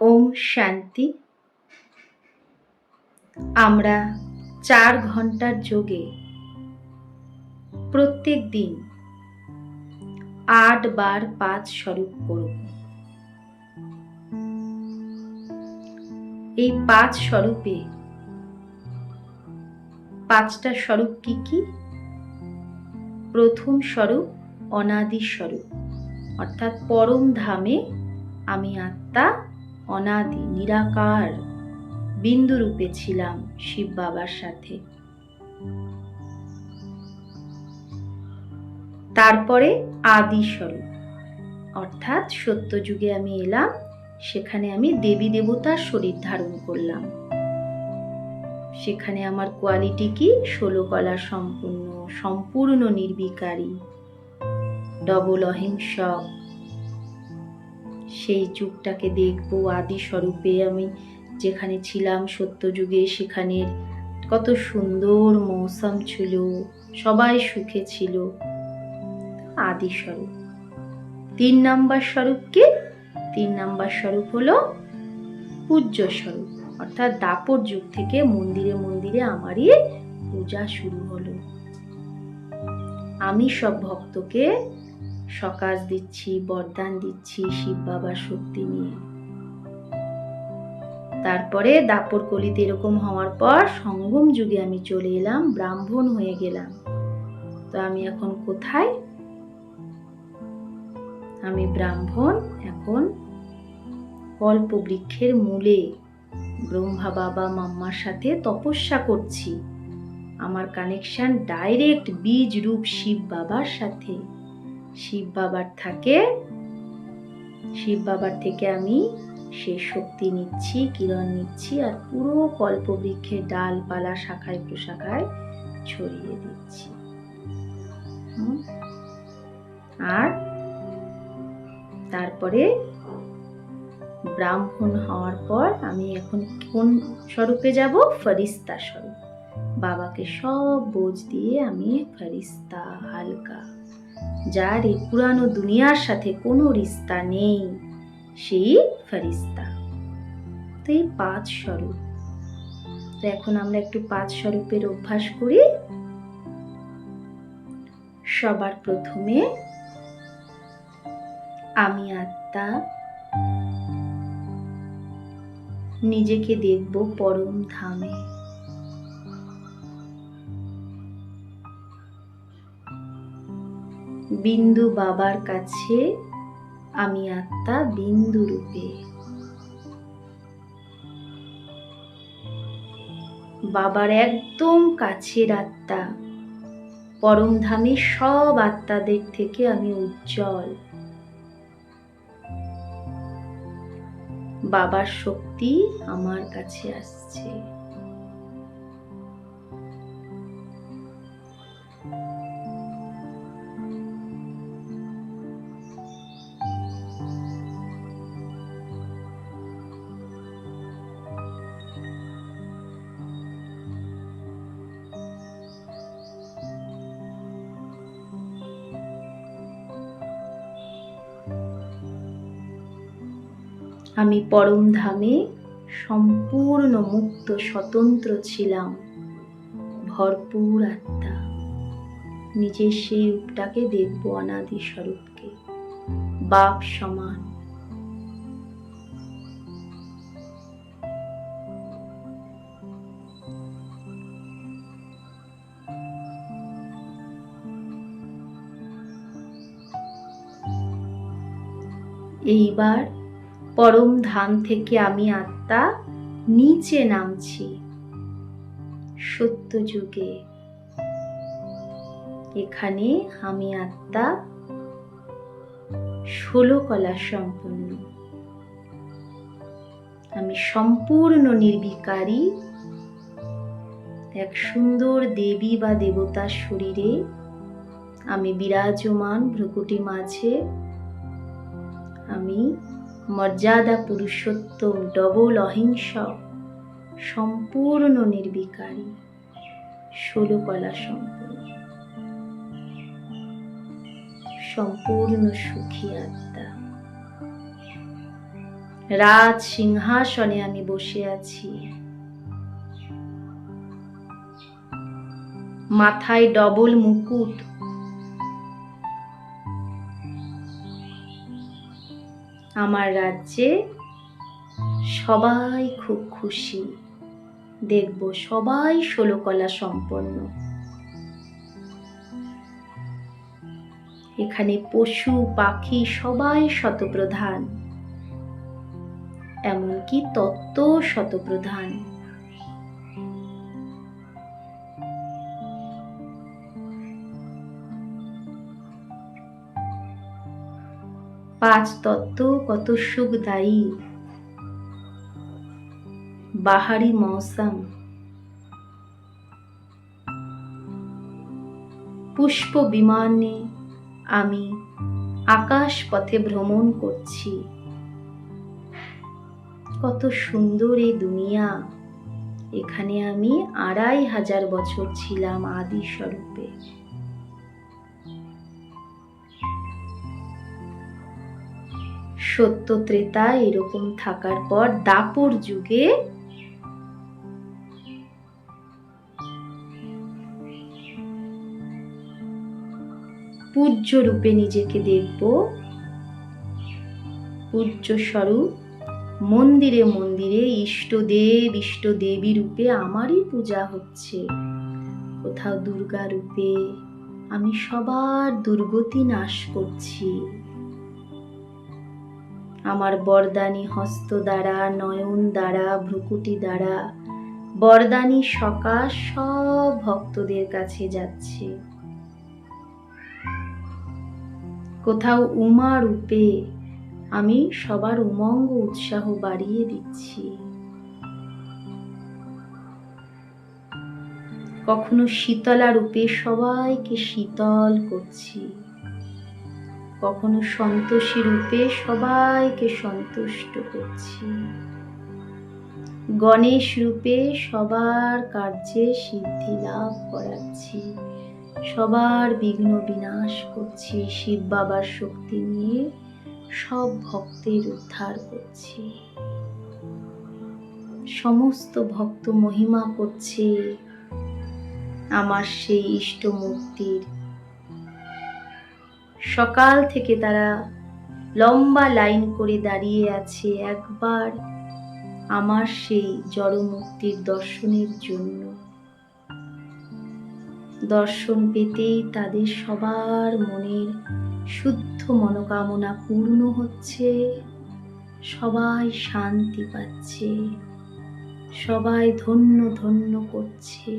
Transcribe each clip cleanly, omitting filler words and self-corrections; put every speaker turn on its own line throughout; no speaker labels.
ওম শান্তি। আমরা 4 ঘন্টার যোগে প্রত্যেক দিন 8 বার 5 স্বরূপ করব। এই 5 স্বরূপে 5টা স্বরূপ কি কি? প্রথম স্বরূপ অনাদি স্বরূপ, অর্থাৎ পরম ধামে আমি আত্মা অনাদি নিরাকার বিন্দু রূপে ছিলাম শিব বাবার সাথে। তারপরে আদি স্বরূপ, অর্থাৎ সত্যযুগে আমি এলাম, সেখানে আমি দেবী দেবতার শরীর ধারণ করলাম। সেখানে আমার কোয়ালিটি কি? 16 কলা সম্পূর্ণ, সম্পূর্ণ নির্বিকারী, ডবল অহিংসক। সেই যুগটাকে দেখবো। আদি স্বরূপে আমি যেখানে ছিলাম সত্যযুগে, সেখানের কত সুন্দর মৌসুম ছিল, সবাই সুখে ছিল। আদি স্বরূপ। 3 নাম্বার স্বরূপ কি? 3 নাম্বার স্বরূপ হলো পূজ্য স্বরূপ, অর্থাৎ দাপর যুগ থেকে মন্দিরে মন্দিরে আমারই পূজা শুরু হলো। আমি সব ভক্তকে সকাশ দিচ্ছি, বরদান দিচ্ছি শিব বাবার শক্তি নিয়ে। তারপরে দাপর কলিতে এরকম হওয়ার পর সঙ্গম যুগে আমি চলে এলাম, ব্রাহ্মণ হয়ে গেলাম। তো আমি এখন কোথায়? আমি ব্রাহ্মণ এখন কল্প বৃক্ষের মূলে ব্রহ্মা বাবা মাম্মার সাথে তপস্যা করছি। আমার কানেকশন ডাইরেক্ট বীজ রূপ শিব বাবার সাথে। শিব বাবার থেকে আমি সে শক্তি নিচ্ছি, কিরণ নিচ্ছি, আর পুরো কল্পবৃক্ষের ডালপালা শাখায় প্রশাখায় ছড়িয়ে দিচ্ছি। আর তারপরে ব্রাহ্মণ হওয়ার পর আমি এখন কোন স্বরূপে যাব? ফরিস্তা স্বরূপ। বাবাকে সব বোঝ দিয়ে আমি ফরিস্তা, হালকা, যার এই পুরানো দুনিয়ার সাথে কোনো রিস্তা নেই, সেই ফরিস্তা। তো এই 5 স্বরূপ। তো এখন আমরা একটু 5 স্বরূপের অভ্যাস করি। সবার প্রথমে আমি আত্মা নিজেকে দেখব পরম ধামে। বিন্দু বাবার কাছে আমি আত্মা বিন্দু রূপে। বাবার একদম কাছের আত্মা, পরম ধামে সব আত্মাদের থেকে আমি উজ্জ্বল। বাবার শক্তি আমার কাছে আসছে। আমি পরম ধামে সম্পূর্ণ মুক্ত স্বতন্ত্র ছিলাম, ভরপুর আত্মা। নিজের সেই রূপটাকে দেখব, অনাদি স্বরূপকে, বাপ সমান। এইবার পরম ধাম থেকে আমি আত্মা নিচে নামছি সত্য যুগে। এখানে আমি আত্মা 16 কলা সম্পন্ন। আমি সম্পূর্ণ নির্বিকারী, এক সুন্দর দেবী বা দেবতার শরীরে আমি বিরাজমান। ভ্রকুটি মাঝে আমি মর্যাদা পুরুষোত্তম, ডবল অহিংসক, সম্পূর্ণ নির্বিকারী, 16 কলা সম্পন্ন, সম্পূর্ণ সুখী আত্মা। রাজ সিংহাসনে আমি বসে আছি, মাথায় ডবল মুকুট, আমার রাজ্যে সবাই খুব খুশি, দেখব সবাই 16 কলা সম্পন্ন। এখানে পশু পাখি সবাই শতপ্রধান, এমনকি তত্ত্ব শতপ্রধান। পাঁচ তত্ত্ব কত সুখদায়ী, বাহারি মৌসম, পুষ্প বিমানে আমি আকাশ পথে ভ্রমণ করছি। কত সুন্দর এই দুনিয়া। এখানে আমি 2500 বছর ছিলাম আদি স্বরূপে। সত্য ত্রেতা এরকম থাকার পর দাপর যুগে পূজ্য রূপে নিজেকে দেখব, পূজ্য স্বরূপ। মন্দিরে মন্দিরে ইষ্টদেব ইষ্ট দেবী রূপে আমারই পূজা হচ্ছে। কোথাও দুর্গা রূপে আমি সবার দুর্গতি নাশ করছি। আমার বরদানী হস্ত দ্বারা, নয়ন দ্বারা, ভ্রুকুটি দ্বারা বরদানী সকাশ সব ভক্তদের কাছে যাচ্ছে। কোথাও উমা রূপে আমি সবার উমঙ্গ উৎসাহ বাড়িয়ে দিচ্ছি। কখনো শীতলা রূপে সবাইকে শীতল করছি, কখনো সন্তোষী রূপে সবাইকে সন্তুষ্ট করছি, গণেশ রূপে সবার কার্যে সিদ্ধি লাভ করাচ্ছি, সবার বিঘ্ন বিনাশ করছি। শিব বাবার শক্তি নিয়ে সব ভক্তের উদ্ধার করছি। সমস্ত ভক্ত মহিমা করছে আমার সেই ইষ্ট মূর্তির। সকাল থেকে তারা লম্বা লাইন করে দাঁড়িয়ে আছে একবার আমার সেই জড় মূর্তির দর্শনের জন্য। দর্শন পেতেই তাদের সবার মনের শুদ্ধ মনোকামনা পূর্ণ হচ্ছে, সবাই শান্তি পাচ্ছে, সবাই ধন্য ধন্য করছে,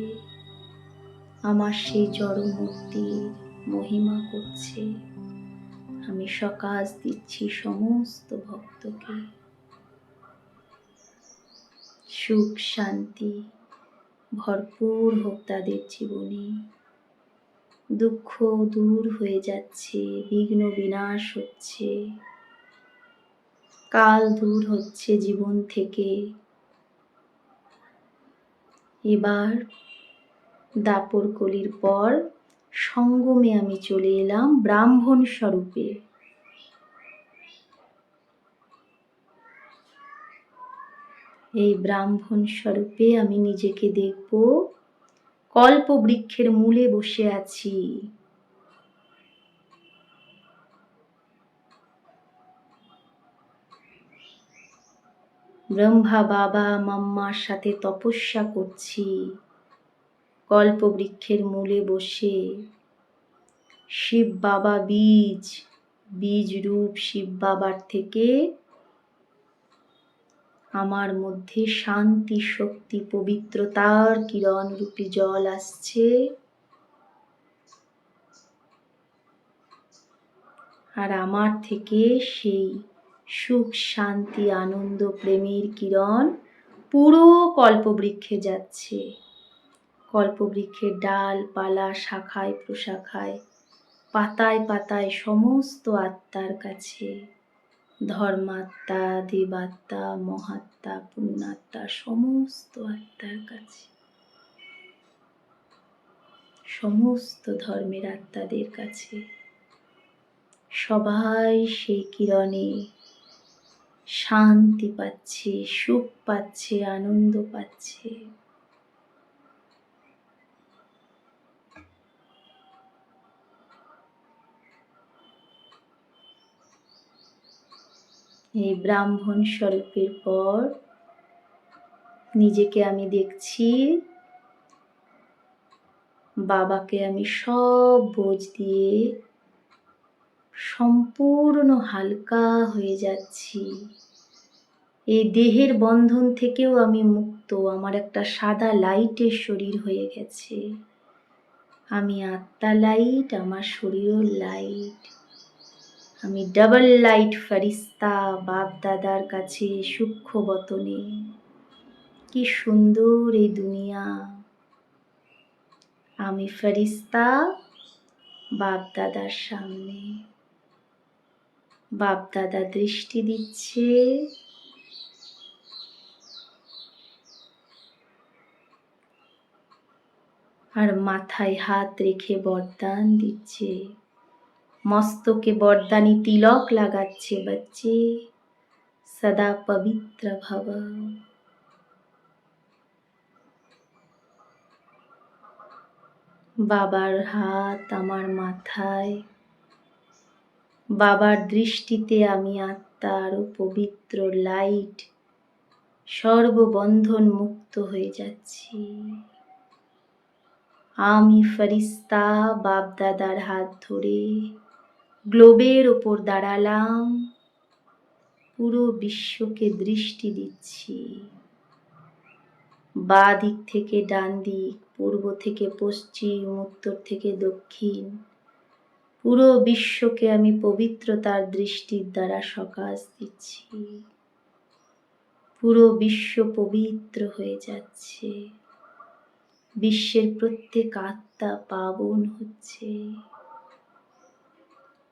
আমার সেই জড় মূর্তির মহিমা করছে। আমি সকাশ দিচ্ছি সমস্ত ভক্তকে। সুখ শান্তি ভরপুর হোক তাদের জীবনে। দুঃখ দূর হয়ে যাচ্ছে, বিঘ্ন বিনাশ হচ্ছে, কাল দূর হচ্ছে জীবন থেকে। এবার দাপর কলির পর সঙ্গমে আমি চলে এলাম ব্রাহ্মণ স্বরূপে। এই ব্রাহ্মণ স্বরূপে আমি নিজেকে দেখব কল্প বৃক্ষের মূলে বসে আছি। ব্রহ্মা বাবা মাম্মার সাথে তপস্যা করছি কল্প বৃক্ষের মূলে বসে। শিব বাবা বীজ রূপ শিব বাবার থেকে আমার মধ্যে শান্তি শক্তি পবিত্রতার কিরণ রূপী জল আসছে, আর আমার থেকে সেই সুখ শান্তি আনন্দ প্রেমের কিরণ পুরো কল্পবৃক্ষে যাচ্ছে। কল্পবৃক্ষের ডাল পালা শাখায় প্রশাখায় পাতায় পাতায় সমস্ত আত্মার কাছে, ধর্মাত্মা দেবাত্মা মহাত্মা পুণ্যাত্মা সমস্ত আত্মার কাছে, সমস্ত ধর্মের আত্মাদের কাছে সবাই সেই কিরণে শান্তি পাচ্ছে, সুখ পাচ্ছে, আনন্দ পাচ্ছে। এই ব্রাহ্মণ স্বরূপের পর নিজেকে আমি দেখছি বাবাকে আমি সব বোঝ দিয়ে সম্পূর্ণ হালকা হয়ে যাচ্ছি। এই দেহের বন্ধন থেকেও আমি মুক্ত। আমার একটা সাদা লাইটের শরীর হয়ে গেছে। আমি আত্মা লাইট, আমার শরীরও লাইট। আমি ডাবল লাইট ফারিস্তা, বাপ দাদার কাছে সূক্ষ্ম বতনে। কি সুন্দর এই দুনিয়া। আমি ফারিস্তা বাপ দাদার সামনে। বাপ দাদা দৃষ্টি দিচ্ছে, আর মাথায় হাত রেখে বরদান দিচ্ছে, মস্তকে বরদানি তিলক লাগাচ্ছে। বাচ্চে সদা পবিত্র ভব। বাবার হাত আমার মাথায়, বাবার দৃষ্টিতে আমি আত্মা আরো পবিত্র লাইট, সর্ববন্ধন মুক্ত হয়ে যাচ্ছি। আমি ফরিস্তা বাপ দাদার হাত ধরে গ্লোবের ওপর দাঁড়ালাম, পুরো বিশ্বকে দৃষ্টি দিচ্ছি। বাঁ দিক থেকে ডান দিক, পূর্ব থেকে পশ্চিম, উত্তর থেকে দক্ষিণ, পুরো বিশ্বকে আমি পবিত্রতার দৃষ্টির দ্বারা সকাশ দিচ্ছি। পুরো বিশ্ব পবিত্র হয়ে যাচ্ছে। বিশ্বের প্রত্যেক আত্মা পাবন হচ্ছে।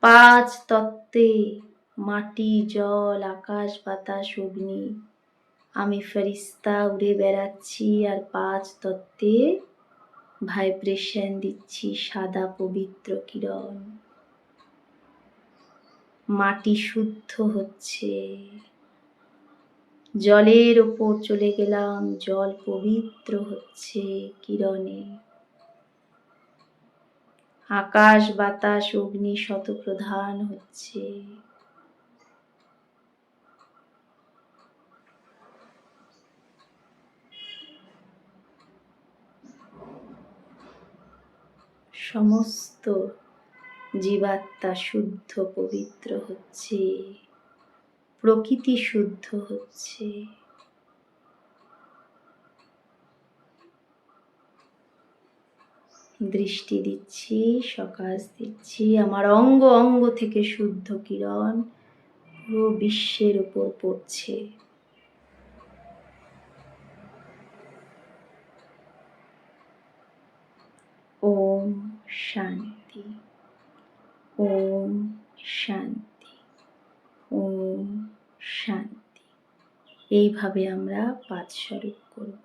5 তত্ত্বে মাটি, জল, আকাশ, বাতাস, অগ্নি, আমি ফেরেশতা উড়ে বেড়াচ্ছি আর 5 তত্ত্বে ভাইব্রেশন দিচ্ছি সাদা পবিত্র কিরণ। মাটি শুদ্ধ হচ্ছে। জলের ওপর চলে গেলাম, জল পবিত্র হচ্ছে কিরণে। আকাশ, বাতাস, অগ্নি শতপ্রধান হচ্ছে। সমস্ত জীবাত্মা শুদ্ধ পবিত্র হচ্ছে, প্রকৃতি শুদ্ধ হচ্ছে। দৃষ্টি দিচ্ছি, সকাশ দিচ্ছি, আমার অঙ্গ অঙ্গ থেকে শুদ্ধ কিরণ পুরো বিশ্বের উপর পড়ছে। ওম শান্তি, ওম শান্তি, ওম শান্তি। এইভাবে আমরা 5 স্বরূপ করব।